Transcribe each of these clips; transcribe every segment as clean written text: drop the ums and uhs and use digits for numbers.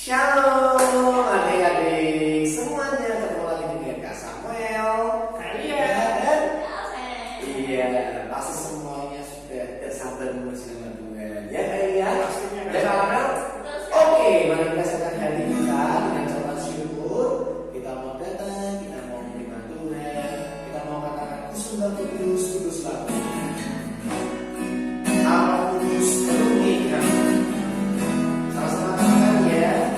Shalom adik-adik semuanya, ketemu lagi dengan Kak Samuel, Kalian dan iya, pasti semuanya sudah tersabar memuji nama Tuhan. Ya kalian? pastinya Ya Samuel? Oke, mari kita siapkan hati kita dengan ucapan syukur. Kita mau datang, kita mau menerima Tuhan, kita mau katakan Kusuma Kudus, Kuduslah Allah Kudus penuhi kami. Sama-sama katakan ya.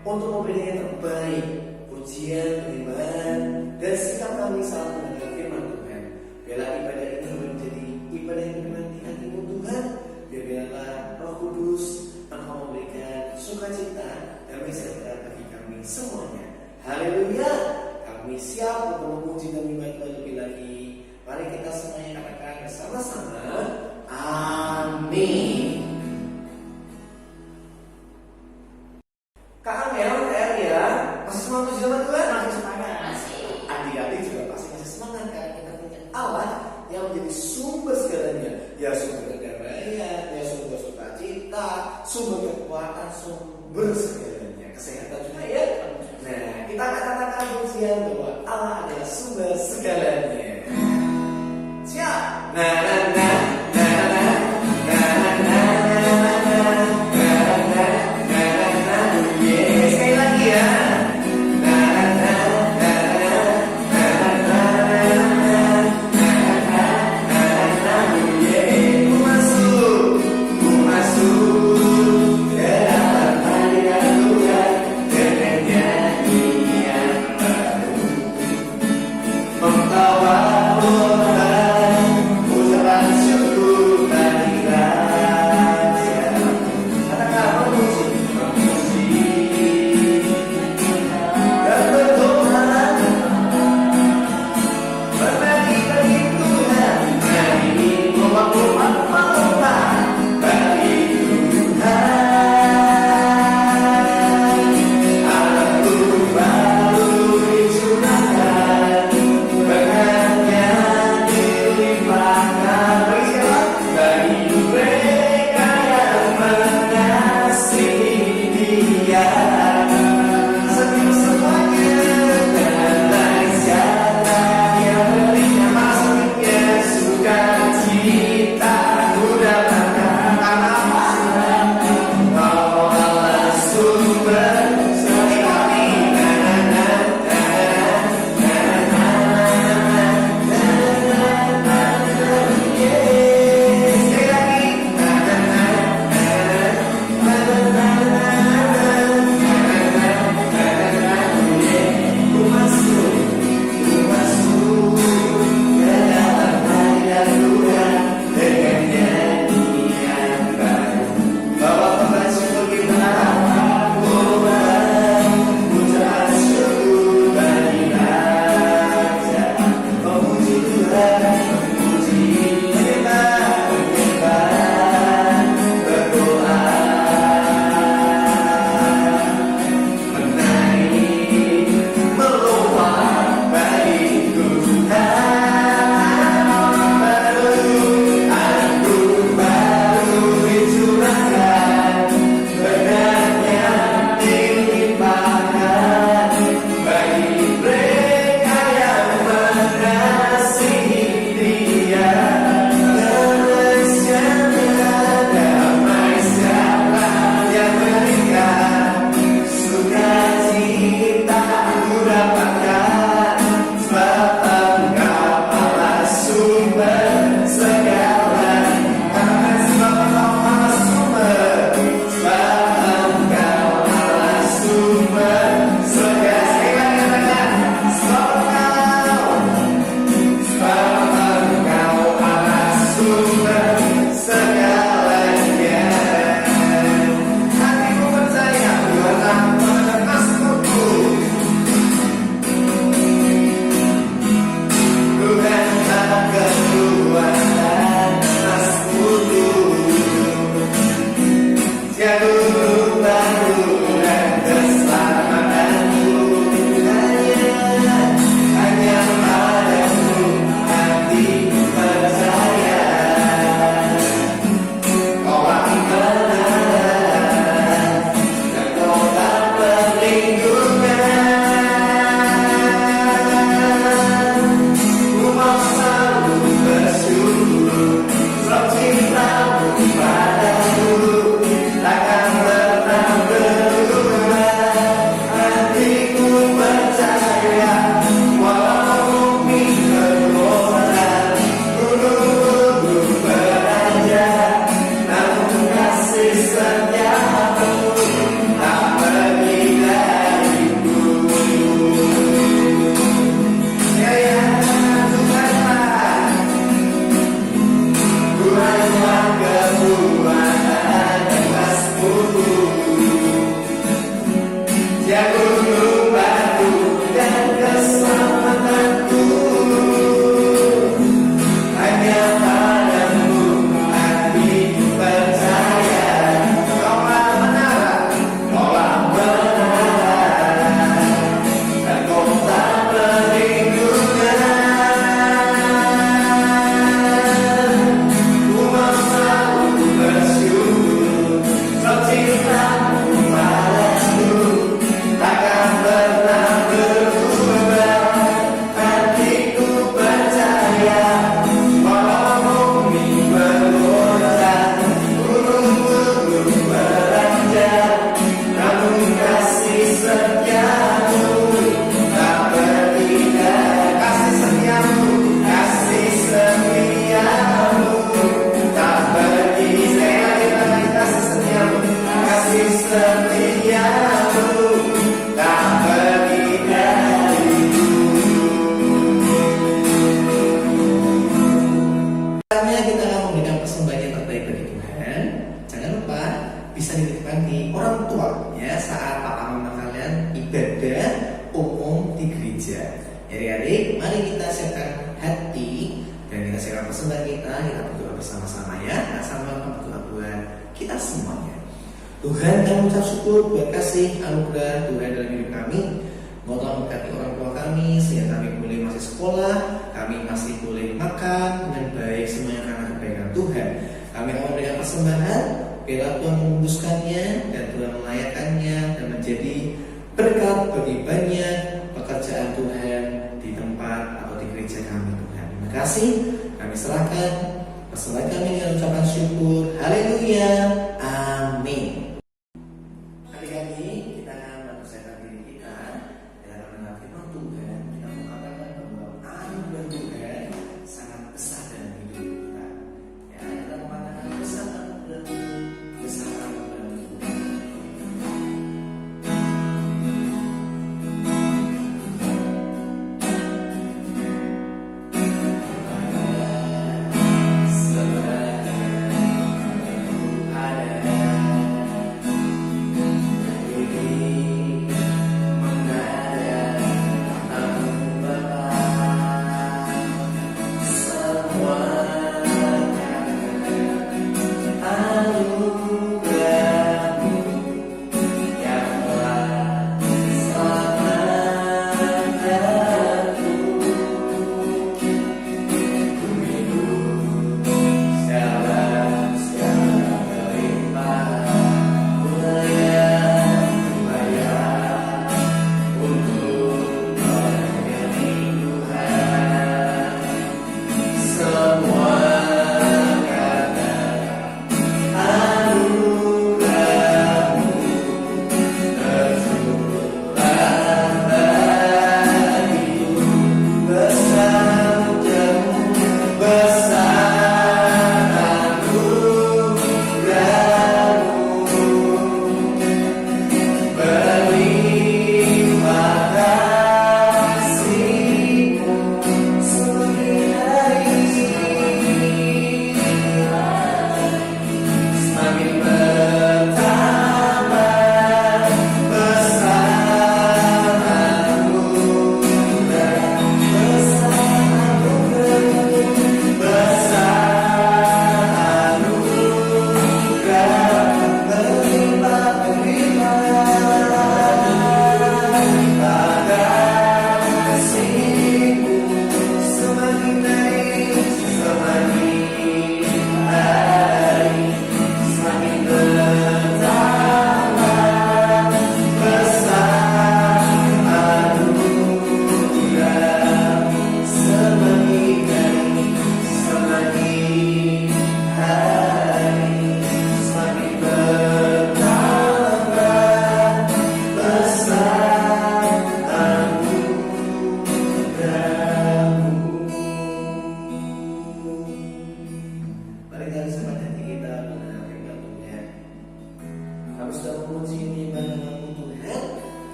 Untuk memberikan yang terbaik, pujian, penerimaan, dan sikap kami saat mendengar firman Tuhan. Biarlah ibadah ini menjadi ibadah yang dimenangi hatimu Tuhan. Biarlah Roh Kudus Engkau memberikan sukacita dan sejahtera bagi kami semuanya. Haleluya. Kami siap untuk memuji dan menyembah lebih lagi. Mari kita semuanya katakan bersama-sama. Amin. Kak Amel, ya, masih semangat sama Tuhan? masih semangat. Adik-adik juga pasti masih semangat karena kita punya Allah yang menjadi sumber segalanya. Ya sumber kedamaian, ya sumber sukacita, sumber kekuatan, sumber segalanya. Kesehatan juga ya. Nah, kita katakan pujian bahwa Allah adalah sumber segalanya. Siap? Sekali lagi ya. Ku masuk ke dalam hadirat Tuhan dengan nyanyian baru. setiamu tak pergi dariku. Saatnya kita akan memberikan persembahan yang terbaik bagi Tuhan. Jangan lupa bisa dititipkan di orang tua ya saat papa mama kalian ibadah umum di gereja. Adik-adik, mari kita siapkan hati dan kita siapkan persembahan kita berdoa bersama-sama ya. Sama berdoa buat kita semuanya. Tuhan, kami ucap syukur buat kasih anugerah Tuhan dalam hidup kami. Mau Tuhan berkati orang tua kami sehingga kami boleh masih sekolah, kami masih boleh makan dengan baik, semuanya karena kebaikan Tuhan. Kami akan memberikan persembahan, biarlah Tuhan menguduskannya dan Tuhan melayakkannya dan menjadi berkat bagi banyak pekerjaan Tuhan di tempat atau di gereja kami Tuhan. Terima kasih, kami serahkan persembahan kami dengan ucapan syukur. Haleluya, amin. Adik-adik, kita akan mempersiapkan diri kita dalam mendengar firman Tuhan. Kita mengatakan bahwa anugerah Tuhan sangat besar dalam hidup kita. Ya, kita mengatakan besar anugerah Tuhan, besar anugerah Tuhan.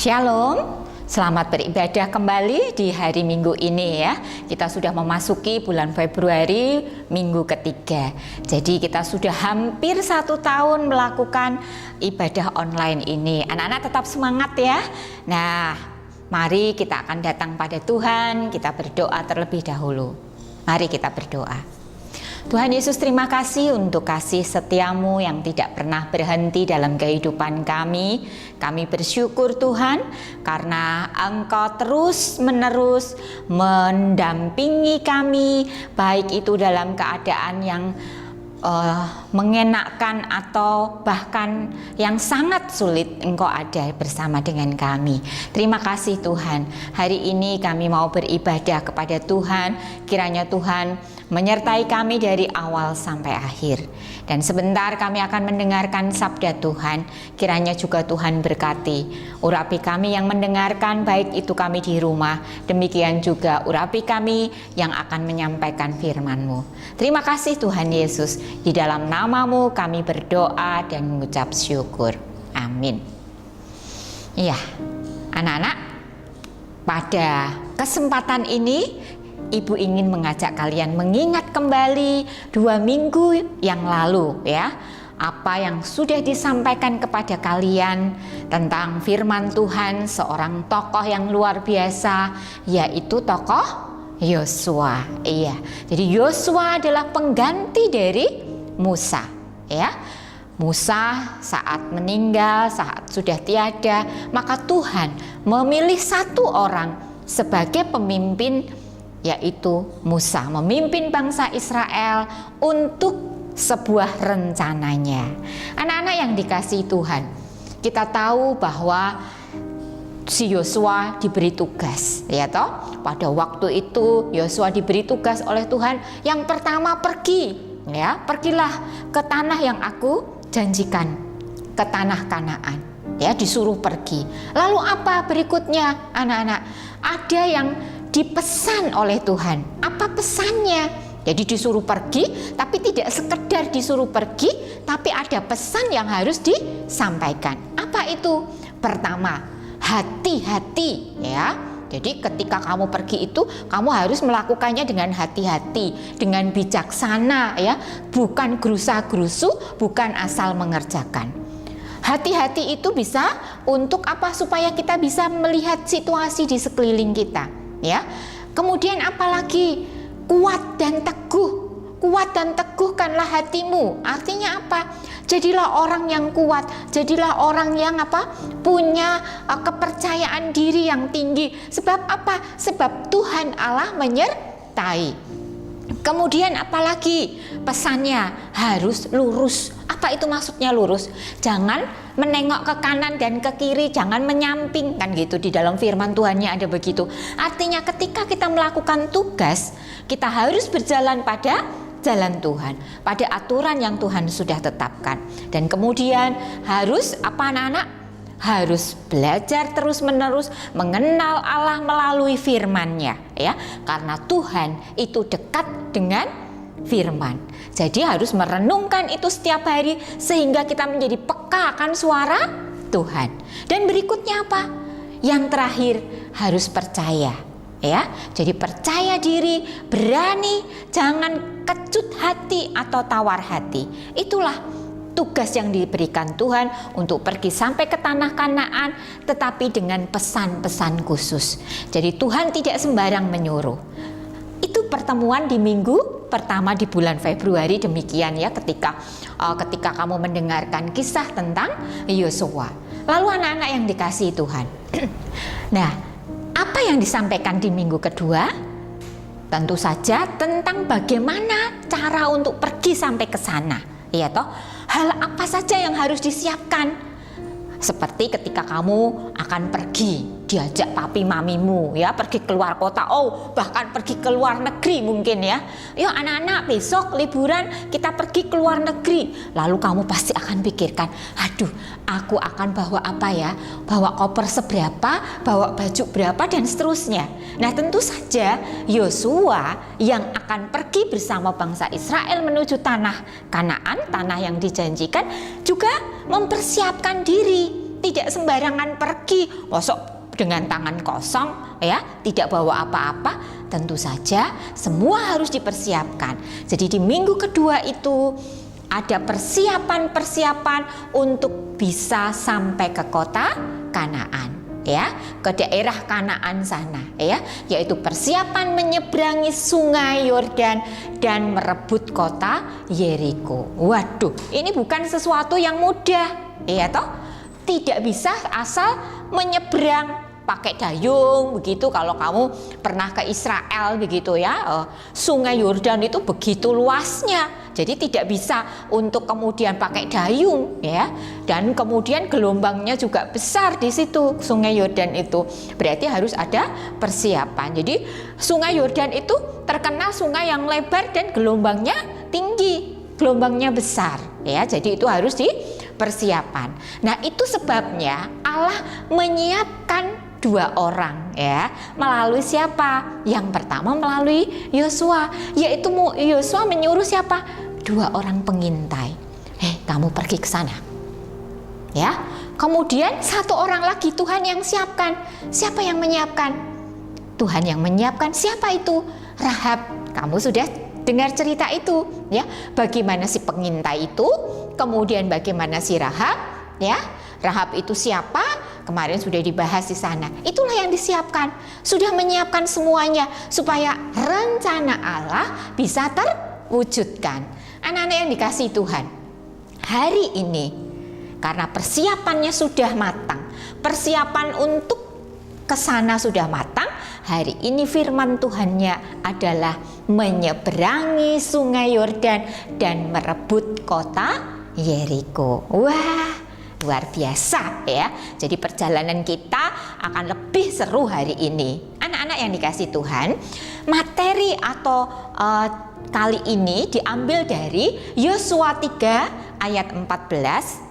Shalom, selamat beribadah kembali di hari Minggu ini ya. Kita sudah memasuki bulan Februari, minggu ketiga. Jadi kita sudah hampir 1 tahun melakukan ibadah online ini. Anak-anak tetap semangat ya. Nah, mari kita akan datang pada Tuhan, kita berdoa terlebih dahulu. Mari kita berdoa. Tuhan Yesus, terima kasih untuk kasih setiamu yang tidak pernah berhenti dalam kehidupan kami. Kami bersyukur Tuhan karena Engkau terus menerus mendampingi kami, baik itu dalam keadaan yang mengenakkan atau bahkan yang sangat sulit, Engkau ada bersama dengan kami. Terima kasih Tuhan. Hari ini kami mau beribadah kepada Tuhan. Kiranya Tuhan menyertai kami dari awal sampai akhir. Dan sebentar kami akan mendengarkan sabda Tuhan. Kiranya juga Tuhan berkati. Urapi kami yang mendengarkan, baik itu kami di rumah. Demikian juga urapi kami yang akan menyampaikan firman-Mu. Terima kasih Tuhan Yesus. Di dalam nama-Mu kami berdoa dan mengucap syukur. Amin. Iya, anak-anak, pada kesempatan ini Ibu ingin mengajak kalian mengingat kembali 2 minggu yang lalu ya, apa yang sudah disampaikan kepada kalian tentang firman Tuhan seorang tokoh yang luar biasa, yaitu tokoh Yosua. Iya, jadi Yosua adalah pengganti dari Musa ya. Musa saat meninggal, saat sudah tiada, maka Tuhan memilih satu orang sebagai pemimpin, yaitu Musa, memimpin bangsa Israel untuk sebuah rencananya. Anak-anak yang dikasihi Tuhan, kita tahu bahwa si Yosua diberi tugas, ya toh. Pada waktu itu Yosua diberi tugas oleh Tuhan. Yang pertama pergilah ke tanah yang aku janjikan, ke tanah Kanaan. Ya, disuruh pergi. Lalu apa berikutnya, anak-anak? Ada yang dipesan oleh Tuhan. Apa pesannya? Jadi disuruh pergi, tapi tidak sekedar disuruh pergi, tapi ada pesan yang harus disampaikan. Apa itu? Pertama, hati-hati ya. Jadi ketika kamu pergi itu, kamu harus melakukannya dengan hati-hati, dengan bijaksana ya, bukan gerusa-gerusu, bukan asal mengerjakan. Hati-hati itu bisa untuk apa? Supaya kita bisa melihat situasi di sekeliling kita. Ya, kemudian apalagi kuat dan teguh. Kuat dan teguhkanlah hatimu. Artinya apa? Jadilah orang yang kuat. Jadilah orang yang punya kepercayaan diri yang tinggi. Sebab apa? Sebab Tuhan Allah menyertai. Kemudian apalagi pesannya harus lurus. Apa itu maksudnya lurus? Jangan menengok ke kanan dan ke kiri, jangan menyamping, kan gitu. Di dalam firman Tuhannya ada begitu. Artinya ketika kita melakukan tugas, kita harus berjalan pada jalan Tuhan, pada aturan yang Tuhan sudah tetapkan. Dan kemudian harus apa, anak-anak? Harus belajar terus-menerus mengenal Allah melalui firman-Nya ya. Karena Tuhan itu dekat dengan firman. Jadi harus merenungkan itu setiap hari sehingga kita menjadi peka akan suara Tuhan. Dan berikutnya apa? Yang terakhir, harus percaya ya. Jadi percaya diri, berani, jangan kecut hati atau tawar hati. Itulah tugas yang diberikan Tuhan untuk pergi sampai ke tanah Kanaan, tetapi dengan pesan-pesan khusus. Jadi Tuhan tidak sembarang menyuruh. Itu pertemuan di minggu pertama di bulan Februari, demikian ya, ketika kamu mendengarkan kisah tentang Yosua. Lalu anak-anak yang dikasihi Tuhan. Nah, apa yang disampaikan di minggu kedua? Tentu saja tentang bagaimana cara untuk pergi sampai ke sana. Iya toh? Hal apa saja yang harus disiapkan? Seperti ketika kamu akan pergi, diajak papi mamimu ya, pergi keluar kota, bahkan pergi ke luar negeri mungkin ya. Yuk anak-anak, besok liburan kita pergi ke luar negeri. Lalu kamu pasti akan pikirkan, aduh, aku akan bawa apa ya? Bawa koper seberapa, bawa baju berapa, dan seterusnya. Nah, tentu saja Yosua yang akan pergi bersama bangsa Israel menuju tanah Kanaan, tanah yang dijanjikan, juga mempersiapkan diri. Tidak sembarangan pergi, mosok dengan tangan kosong ya, tidak bawa apa-apa. Tentu saja semua harus dipersiapkan. Jadi di minggu kedua itu ada persiapan-persiapan untuk bisa sampai ke kota Kanaan ya, ke daerah Kanaan sana ya, yaitu persiapan menyeberangi sungai Yordan dan merebut kota Yeriko. Waduh, ini bukan sesuatu yang mudah ya toh. Tidak bisa asal menyeberang pakai dayung begitu. Kalau kamu pernah ke Israel begitu ya, Sungai Yordan itu begitu luasnya, jadi tidak bisa untuk kemudian pakai dayung ya. Dan kemudian gelombangnya juga besar di situ Sungai Yordan itu, berarti harus ada persiapan. Jadi Sungai Yordan itu terkenal sungai yang lebar dan gelombangnya tinggi, gelombangnya besar ya. Jadi itu harus dipersiapkan. Nah, itu sebabnya Allah menyiapkan 2 orang ya. Melalui siapa? Yang pertama melalui Yosua, yaitu Yosua menyuruh siapa? 2 orang pengintai. Kamu pergi ke sana. Ya. Kemudian 1 orang lagi Tuhan yang siapkan. Siapa yang menyiapkan? Tuhan yang menyiapkan. Siapa itu? Rahab. Kamu sudah dengar cerita itu ya. Bagaimana si pengintai itu, kemudian bagaimana si Rahab ya. Rahab itu siapa? Kemarin sudah dibahas di sana. Itulah yang disiapkan. Sudah menyiapkan semuanya supaya rencana Allah bisa terwujudkan. Anak-anak yang dikasihi Tuhan, hari ini karena persiapannya sudah matang, persiapan untuk ke sana sudah matang, hari ini firman Tuhannya adalah menyeberangi Sungai Yordan dan merebut kota Yeriko. Wah, luar biasa ya. Jadi perjalanan kita akan lebih seru hari ini. Anak-anak yang dikasihi Tuhan, materi atau kali ini diambil dari Yosua 3 ayat 14.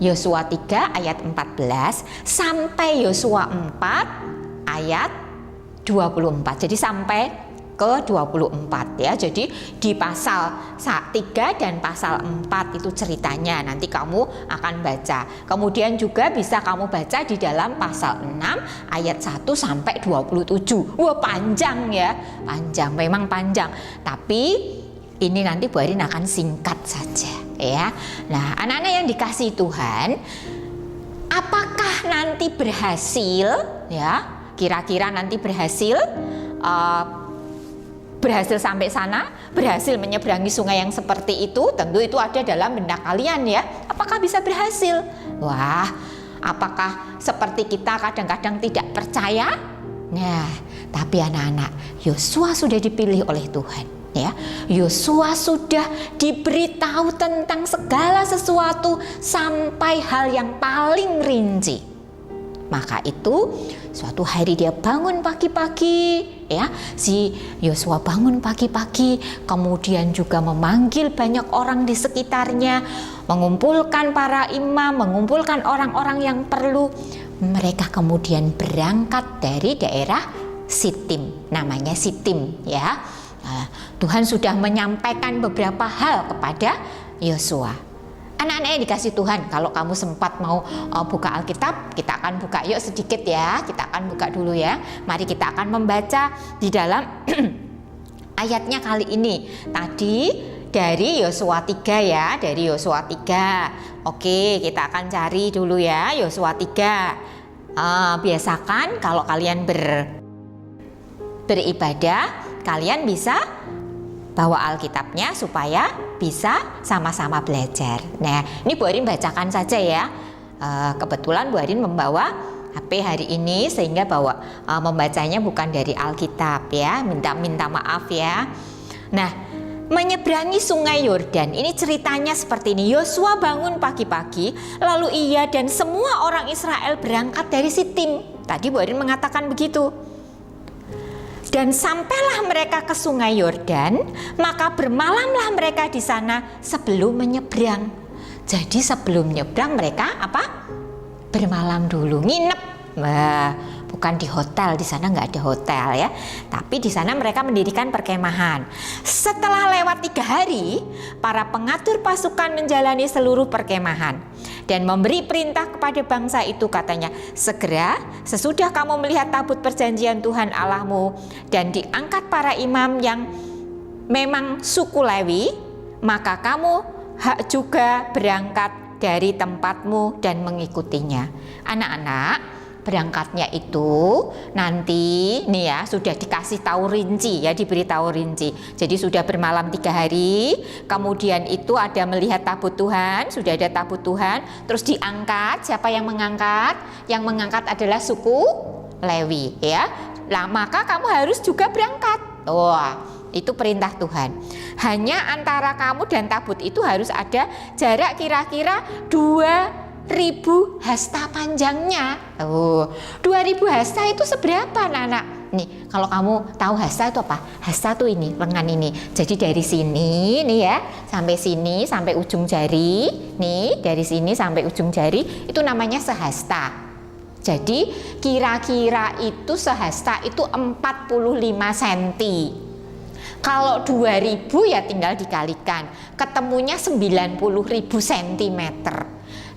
Yosua 3 ayat 14 sampai Yosua 4 ayat 24. Jadi sampai ke 24 ya. Jadi di pasal 3 dan pasal 4 itu ceritanya, nanti kamu akan baca. Kemudian juga bisa kamu baca di dalam pasal 6 ayat 1 sampai 27. Wah, panjang ya. Panjang, memang panjang. Tapi ini nanti Bu Arin akan singkat saja ya. Nah, anak-anak yang dikasihi Tuhan, apakah nanti berhasil ya? Kira-kira nanti berhasil sampai sana, berhasil menyeberangi sungai yang seperti itu? Tentu itu ada dalam benak kalian ya. Apakah bisa berhasil? Wah, apakah seperti kita kadang-kadang tidak percaya? Nah, tapi anak-anak, Yosua sudah dipilih oleh Tuhan ya. Yosua sudah diberitahu tentang segala sesuatu sampai hal yang paling rinci. Maka itu suatu hari dia bangun pagi-pagi ya. Si Yosua bangun pagi-pagi, kemudian juga memanggil banyak orang di sekitarnya, mengumpulkan para imam, mengumpulkan orang-orang yang perlu. Mereka kemudian berangkat dari daerah Sitim, namanya Sitim ya. Nah, Tuhan sudah menyampaikan beberapa hal kepada Yosua. Anak-anak yang dikasih Tuhan, kalau kamu sempat mau buka Alkitab, kita akan buka yuk sedikit ya. Kita akan buka dulu ya. Mari kita akan membaca di dalam ayatnya kali ini. Tadi dari Yosua 3 ya, dari Yosua 3. Oke, kita akan cari dulu ya Yosua 3. Biasakan kalau kalian beribadah, kalian bisa bawa Alkitabnya supaya bisa sama-sama belajar. Nah, ini Bu Arin bacakan saja ya. Kebetulan Bu Arin membawa HP hari ini sehingga membacanya bukan dari Alkitab ya. Minta maaf ya. Nah, menyeberangi Sungai Yordan. Ini ceritanya seperti ini. Yosua bangun pagi-pagi, lalu ia dan semua orang Israel berangkat dari Sitim. Tadi Bu Arin mengatakan begitu. Dan sampailah mereka ke Sungai Yordan, maka bermalamlah mereka di sana sebelum menyeberang. Jadi sebelum menyeberang mereka apa? Bermalam dulu, nginep. Wah, bukan di hotel, di sana nggak ada hotel ya. Tapi di sana mereka mendirikan perkemahan. Setelah lewat 3 hari, para pengatur pasukan menjalani seluruh perkemahan dan memberi perintah kepada bangsa itu, katanya, segera sesudah kamu melihat tabut perjanjian Tuhan Allahmu dan diangkat para imam yang memang suku Lewi, maka kamu juga berangkat dari tempatmu dan mengikutinya. Anak-anak, berangkatnya itu nanti nih ya sudah dikasih tahu rinci ya, diberitahu rinci. Jadi sudah bermalam 3 hari, kemudian itu ada melihat tabut Tuhan, sudah ada tabut Tuhan, terus diangkat. Siapa yang mengangkat? Yang mengangkat adalah suku Lewi ya. Lah maka kamu harus juga berangkat. Wah, itu perintah Tuhan. Hanya antara kamu dan tabut itu harus ada jarak kira-kira 2000 hasta panjangnya. 2000 hasta itu seberapa anak-anak? Nih, kalau kamu tahu hasta itu apa? Hasta tuh ini, lengan ini. Jadi dari sini nih ya, sampai sini, sampai ujung jari. Nih, dari sini sampai ujung jari, itu namanya sehasta. Jadi kira-kira itu sehasta itu 45 cm. Kalau 2000 ya tinggal dikalikan, ketemunya 90.000 cm. 90.000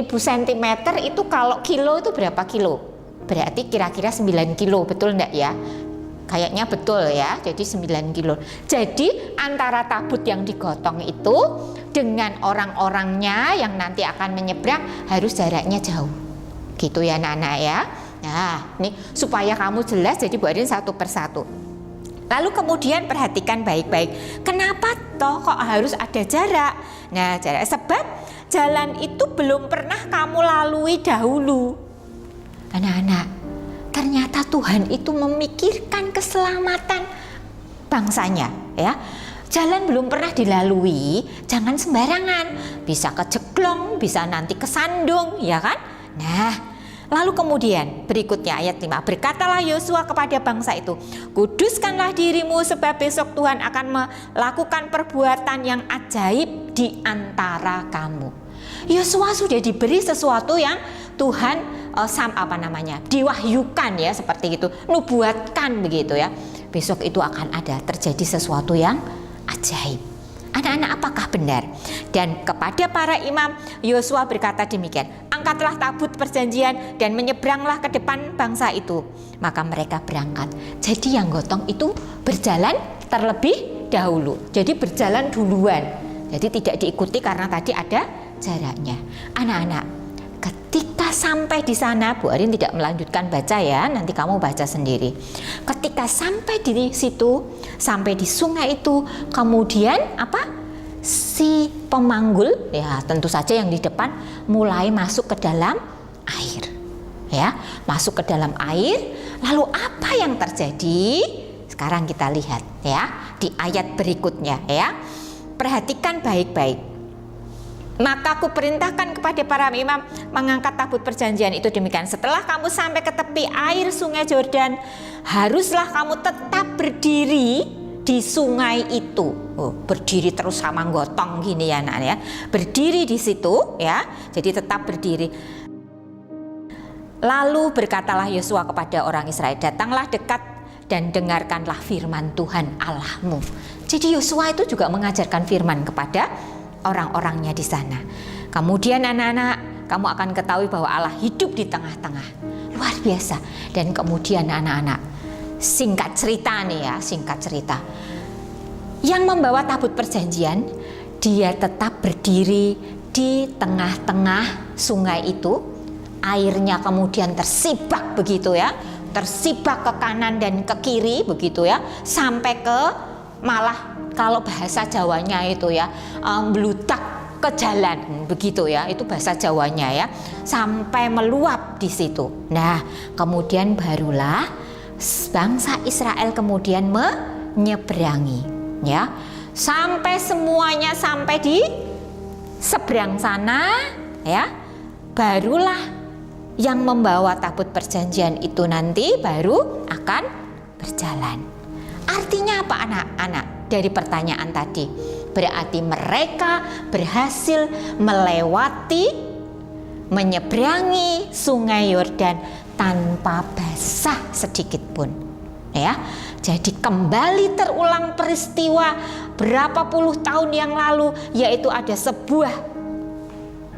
cm itu kalau kilo itu berapa kilo? Berarti kira-kira 9 kilo, betul enggak ya? Kayaknya betul ya, jadi 9 kilo. Jadi antara tabut yang digotong itu dengan orang-orangnya yang nanti akan menyeberang harus jaraknya jauh. Gitu ya anak-anak ya. Nah, ini supaya kamu jelas, jadi Bu Arin satu persatu. Lalu kemudian perhatikan baik-baik, kenapa toh kok harus ada jarak? Nah, jarak sebab jalan itu belum pernah kamu lalui dahulu. Anak-anak, ternyata Tuhan itu memikirkan keselamatan bangsanya ya. Jalan belum pernah dilalui, jangan sembarangan. Bisa kejeglong, bisa nanti kesandung, ya kan? Nah, lalu kemudian berikutnya ayat 5. Berkatalah Yosua kepada bangsa itu, kuduskanlah dirimu sebab besok Tuhan akan melakukan perbuatan yang ajaib di antara kamu. Yosua sudah diberi sesuatu yang Tuhan diwahyukan ya, seperti itu, nubuatkan begitu ya. Besok itu akan ada terjadi sesuatu yang ajaib. Anak-anak, apakah benar? Dan kepada para imam Yosua berkata demikian, angkatlah tabut perjanjian dan menyeberanglah ke depan bangsa itu. Maka mereka berangkat. Jadi yang gotong itu berjalan terlebih dahulu. Jadi berjalan duluan. Jadi tidak diikuti karena tadi ada jaraknya. Anak-anak, ketika sampai di sana, Bu Arin tidak melanjutkan baca ya, nanti kamu baca sendiri. Ketika sampai di situ, sampai di sungai itu, kemudian apa? Si pemanggul, ya tentu saja yang di depan, mulai masuk ke dalam air. Ya, masuk ke dalam air. Lalu apa yang terjadi? Sekarang kita lihat ya di ayat berikutnya ya. Perhatikan baik-baik. Maka aku perintahkan kepada para imam mengangkat tabut perjanjian itu demikian. Setelah kamu sampai ke tepi air sungai Yordan, haruslah kamu tetap berdiri di sungai itu. Berdiri terus sama gotong gini ya anak ya. Berdiri di situ ya. Jadi tetap berdiri. Lalu berkatalah Yosua kepada orang Israel, datanglah dekat dan dengarkanlah firman Tuhan Allahmu. Jadi Yosua itu juga mengajarkan firman kepada orang-orangnya di sana. Kemudian anak-anak, kamu akan ketahui bahwa Allah hidup di tengah-tengah. Luar biasa. Dan kemudian anak-anak, singkat cerita nih ya, singkat cerita. Yang membawa tabut perjanjian, dia tetap berdiri di tengah-tengah sungai itu. Airnya kemudian tersibak begitu ya. Tersibak ke kanan dan ke kiri begitu ya. Sampai ke malah kalau bahasa Jawanya itu ya meludak ke jalan begitu ya, itu bahasa Jawanya ya, sampai meluap di situ. Nah, kemudian barulah bangsa Israel kemudian menyeberangi ya, sampai semuanya sampai di seberang sana ya, barulah yang membawa tabut perjanjian itu nanti baru akan berjalan. Artinya apa anak-anak? Dari pertanyaan tadi, berarti mereka berhasil melewati, menyeberangi sungai Yordan tanpa basah sedikit pun ya. Jadi kembali terulang peristiwa berapa puluh tahun yang lalu, yaitu ada sebuah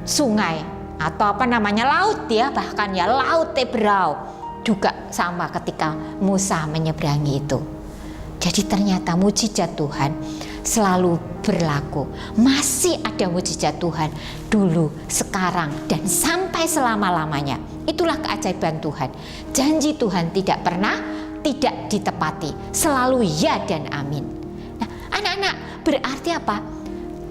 sungai atau apa namanya laut ya, bahkan ya laut Tebrau juga sama ketika Musa menyeberangi itu. Jadi ternyata mujizat Tuhan selalu berlaku. Masih ada mujizat Tuhan dulu, sekarang, dan sampai selama-lamanya. Itulah keajaiban Tuhan. Janji Tuhan tidak pernah tidak ditepati, selalu ya dan amin. Nah, anak-anak, berarti apa?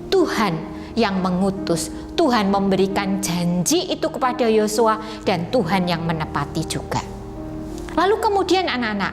Tuhan yang mengutus, Tuhan memberikan janji itu kepada Yosua, dan Tuhan yang menepati juga. Lalu kemudian anak-anak,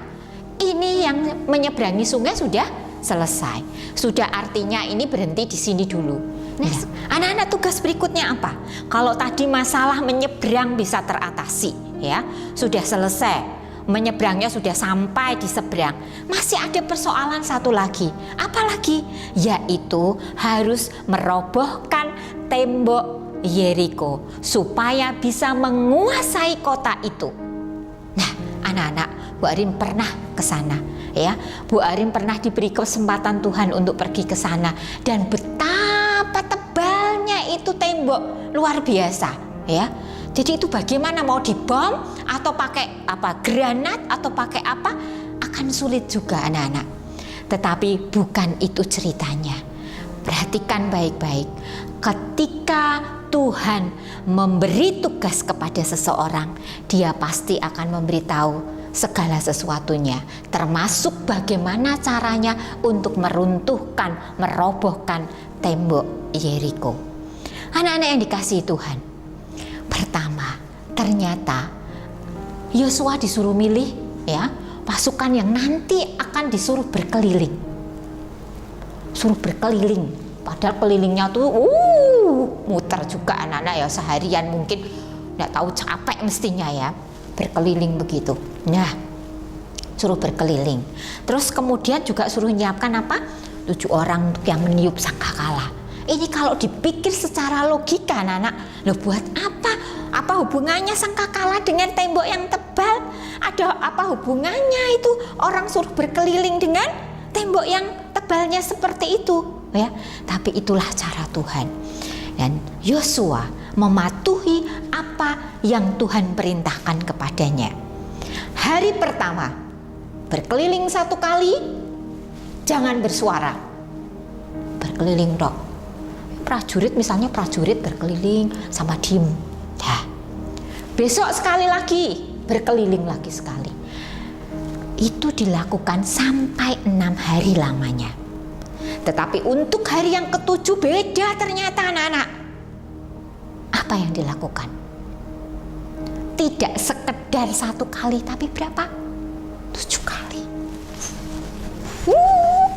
ini yang menyeberangi sungai sudah selesai. Sudah, artinya ini berhenti di sini dulu. Nah, anak-anak, tugas berikutnya apa? Kalau tadi masalah menyeberang bisa teratasi, ya, sudah selesai. Menyeberangnya sudah sampai di seberang. Masih ada persoalan satu lagi. Apa lagi? Yaitu harus merobohkan tembok Yeriko supaya bisa menguasai kota itu. Nah, anak-anak, Bu Arin pernah ke sana, ya. Bu Arin pernah diberi kesempatan Tuhan untuk pergi ke sana, dan betapa tebalnya itu tembok, luar biasa, ya. Jadi itu bagaimana mau dibom atau pakai apa, granat atau pakai apa, akan sulit juga anak-anak. Tetapi bukan itu ceritanya. Perhatikan baik-baik. Ketika Tuhan memberi tugas kepada seseorang, Dia pasti akan memberitahu segala sesuatunya, termasuk bagaimana caranya untuk meruntuhkan, merobohkan tembok Yeriko. Anak-anak yang dikasihi Tuhan, pertama, ternyata Yosua disuruh milih, ya, pasukan yang nanti akan disuruh berkeliling. Suruh berkeliling, padahal kelilingnya tuh muter juga anak-anak, ya, seharian mungkin nggak tahu capek mestinya, ya, berkeliling begitu. Nah, suruh berkeliling. Terus kemudian juga suruh nyiapkan apa? 7 orang yang meniup sangkakala. Ini kalau dipikir secara logika anak-anak, loh, buat apa? Apa hubungannya sangkakala dengan tembok yang tebal? Ada apa hubungannya itu orang suruh berkeliling dengan tembok yang tebalnya seperti itu, ya? Tapi itulah cara Tuhan. Dan Yosua mematuhi apa yang Tuhan perintahkan kepadanya. Hari pertama, berkeliling 1 kali, jangan bersuara, berkeliling dok. Prajurit, misalnya prajurit berkeliling sama diem. Nah, besok sekali lagi, berkeliling lagi sekali. Itu dilakukan sampai 6 hari lamanya. Tetapi untuk hari yang ke-7 beda ternyata anak-anak. Apa yang dilakukan? Tidak sekedar 1 kali, tapi berapa? 7 kali.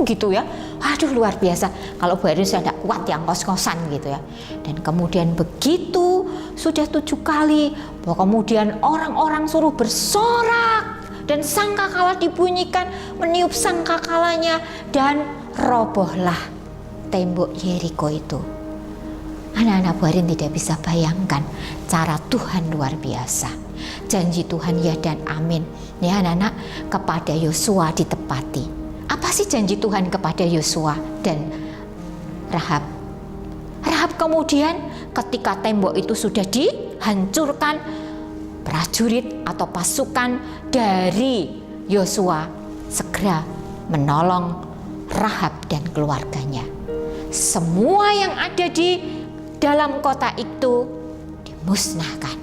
Gitu ya. Aduh, luar biasa. Kalau Bu Arin sudah tidak kuat yang kos-kosan gitu ya. Dan kemudian begitu sudah 7 kali, kemudian orang-orang suruh bersorak dan sangkakala dibunyikan, meniup sangkakalanya, dan robohlah tembok Yeriko itu. Anak-anak, Bu Arin tidak bisa bayangkan cara Tuhan luar biasa. Janji Tuhan ya dan amin, ya anak-anak, kepada Yosua ditepati. Apa sih janji Tuhan kepada Yosua dan Rahab? Rahab kemudian ketika tembok itu sudah dihancurkan, prajurit atau pasukan dari Yosua segera menolong Rahab dan keluarganya. Semua yang ada di dalam kota itu dimusnahkan.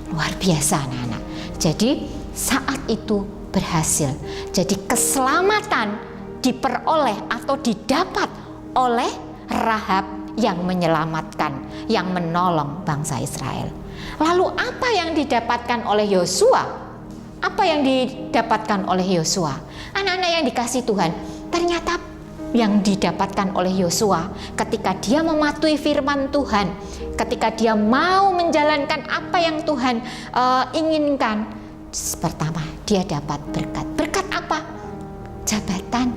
Luar biasa anak-anak. Jadi saat itu berhasil. Jadi keselamatan diperoleh atau didapat oleh Rahab yang menyelamatkan, yang menolong bangsa Israel. Lalu apa yang didapatkan oleh Yosua? Apa yang didapatkan oleh Yosua? Anak-anak yang dikasihi Tuhan, ternyata yang didapatkan oleh Yosua ketika dia mematuhi firman Tuhan, ketika dia mau menjalankan apa yang Tuhan inginkan, pertama dia dapat berkat. Berkat apa? Jabatan.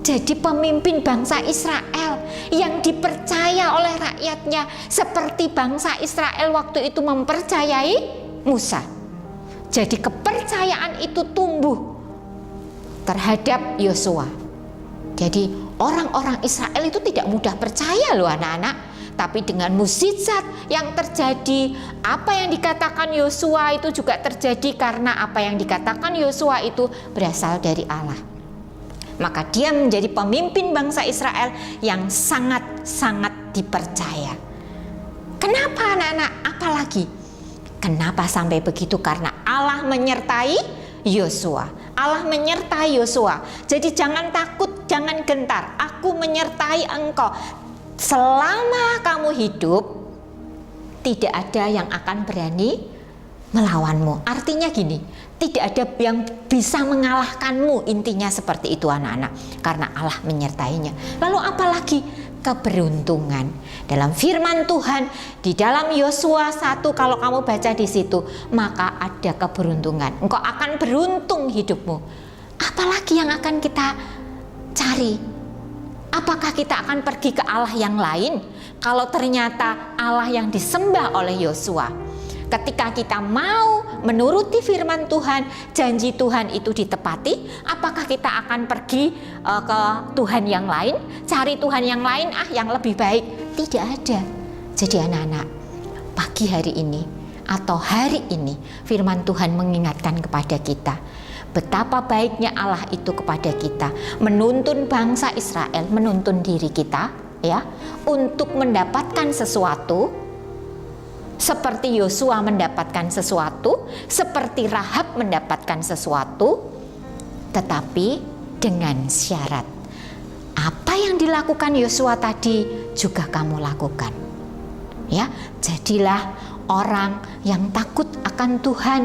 Jadi pemimpin bangsa Israel yang dipercaya oleh rakyatnya, seperti bangsa Israel waktu itu mempercayai Musa. Jadi kepercayaan itu tumbuh terhadap Yosua. Jadi orang-orang Israel itu tidak mudah percaya loh anak-anak. Tapi dengan mukjizat yang terjadi, apa yang dikatakan Yosua itu juga terjadi karena apa yang dikatakan Yosua itu berasal dari Allah. maka dia menjadi pemimpin bangsa Israel yang sangat-sangat dipercaya. Kenapa anak-anak? Apalagi? Kenapa sampai begitu? Karena Allah menyertai Yosua. Allah menyertai Yosua. Jadi jangan takut, jangan gentar. Aku menyertai engkau. Selama kamu hidup, tidak ada yang akan berani melawanmu. Artinya gini, tidak ada yang bisa mengalahkanmu. Intinya seperti itu anak-anak. Karena Allah menyertainya. Lalu apalagi? Keberuntungan. Dalam firman Tuhan di dalam Yosua 1, kalau kamu baca di situ, maka ada keberuntungan. Engkau akan beruntung hidupmu. Apalagi yang akan kita cari? Apakah kita akan pergi ke Allah yang lain? Kalau ternyata Allah yang disembah oleh Yosua, ketika kita mau menuruti firman Tuhan, janji Tuhan itu ditepati, apakah kita akan pergi ke Tuhan yang lain, cari Tuhan yang lain, yang lebih baik? Tidak ada. Jadi anak-anak, pagi hari ini atau hari ini firman Tuhan mengingatkan kepada kita betapa baiknya Allah itu kepada kita, menuntun bangsa Israel, menuntun diri kita ya, untuk mendapatkan sesuatu. Seperti Yosua mendapatkan sesuatu, seperti Rahab mendapatkan sesuatu, tetapi dengan syarat. Apa yang dilakukan Yosua tadi juga kamu lakukan. Ya, jadilah orang yang takut akan Tuhan,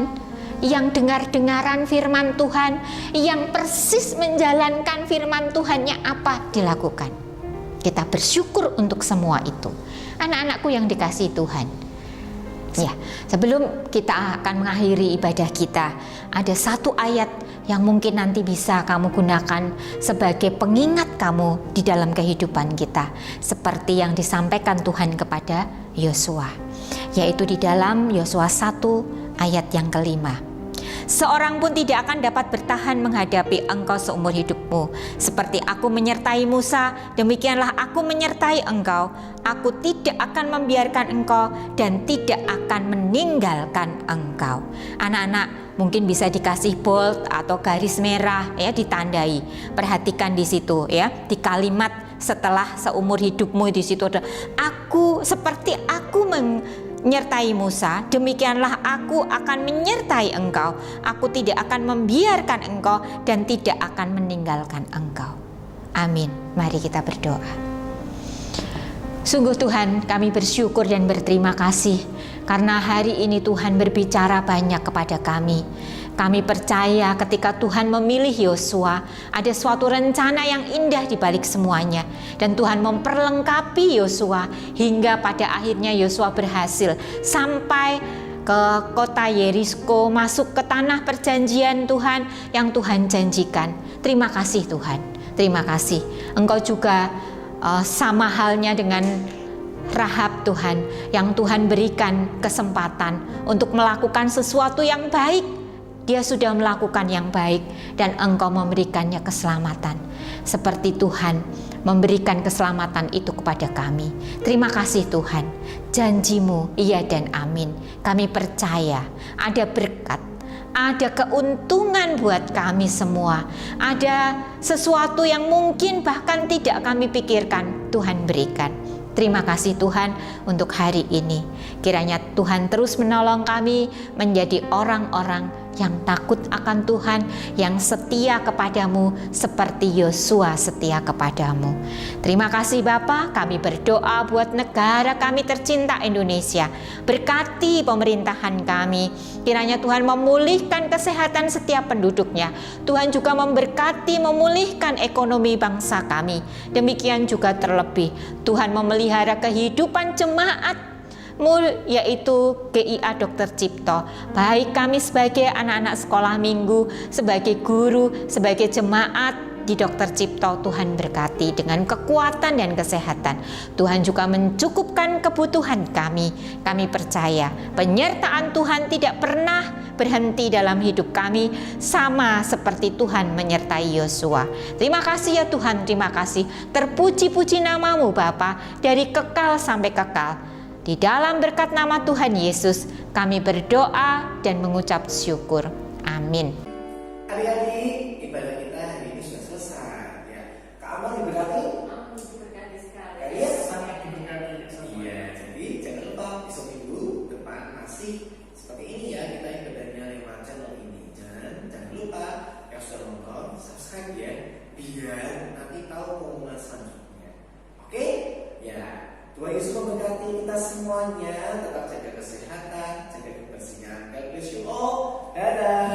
yang dengar-dengaran firman Tuhan, yang persis menjalankan firman Tuhannya apa dilakukan. Kita bersyukur untuk semua itu. Anak-anakku yang dikasihi Tuhan. Ya, sebelum kita akan mengakhiri ibadah kita, ada satu ayat yang mungkin nanti bisa kamu gunakan sebagai pengingat kamu di dalam kehidupan kita, seperti yang disampaikan Tuhan kepada Yosua, yaitu di dalam Yosua 1 ayat yang ke-5. Seorang pun tidak akan dapat bertahan menghadapi engkau seumur hidupmu. Seperti aku menyertai Musa, demikianlah aku menyertai engkau. Aku tidak akan membiarkan engkau dan tidak akan meninggalkan engkau. Anak-anak mungkin bisa dikasih bold atau garis merah ya, ditandai. Perhatikan di situ ya, di kalimat setelah seumur hidupmu di situ ada aku, seperti aku menyertai Musa, demikianlah aku akan menyertai engkau. Aku tidak akan membiarkan engkau dan tidak akan meninggalkan engkau. Amin. Mari kita berdoa. Sungguh Tuhan, kami bersyukur dan berterima kasih karena hari ini Tuhan berbicara banyak kepada kami. Kami percaya ketika Tuhan memilih Yosua, ada suatu rencana yang indah di balik semuanya. Dan Tuhan memperlengkapi Yosua hingga pada akhirnya Yosua berhasil sampai ke kota Yeriko, masuk ke tanah perjanjian Tuhan yang Tuhan janjikan. Terima kasih Tuhan, terima kasih. Engkau juga sama halnya dengan Rahab Tuhan, yang Tuhan berikan kesempatan untuk melakukan sesuatu yang baik. Dia sudah melakukan yang baik dan engkau memberikannya keselamatan. Seperti Tuhan memberikan keselamatan itu kepada kami. Terima kasih Tuhan. Janjimu iya dan amin. Kami percaya ada berkat, ada keuntungan buat kami semua. Ada sesuatu yang mungkin bahkan tidak kami pikirkan, Tuhan berikan. Terima kasih Tuhan untuk hari ini. Kiranya Tuhan terus menolong kami menjadi orang-orang yang takut akan Tuhan, yang setia kepadamu seperti Yosua setia kepadamu. Terima kasih Bapa, kami berdoa buat negara kami tercinta Indonesia. Berkati pemerintahan kami. Kiranya Tuhan memulihkan kesehatan setiap penduduknya. Tuhan juga memberkati, memulihkan ekonomi bangsa kami. Demikian juga terlebih Tuhan memelihara kehidupan jemaat, yaitu GIA Dr. Cipto. Baik kami sebagai anak-anak sekolah minggu, sebagai guru, sebagai jemaat di Dr. Cipto, Tuhan berkati dengan kekuatan dan kesehatan. Tuhan juga mencukupkan kebutuhan kami. Kami percaya penyertaan Tuhan tidak pernah berhenti dalam hidup kami, sama seperti Tuhan menyertai Yosua. Terima kasih ya Tuhan, terima kasih. Terpuji-puji namamu Bapa, dari kekal sampai kekal. Di dalam berkat nama Tuhan Yesus, kami berdoa dan mengucap syukur. Amin. Adik-adik, ibadah kita hari ini sudah selesai. memberkati kita semuanya. Tetap jaga kesehatan, jaga kebersihan. God bless you all. Dadah.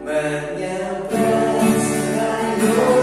Menyapa selalu.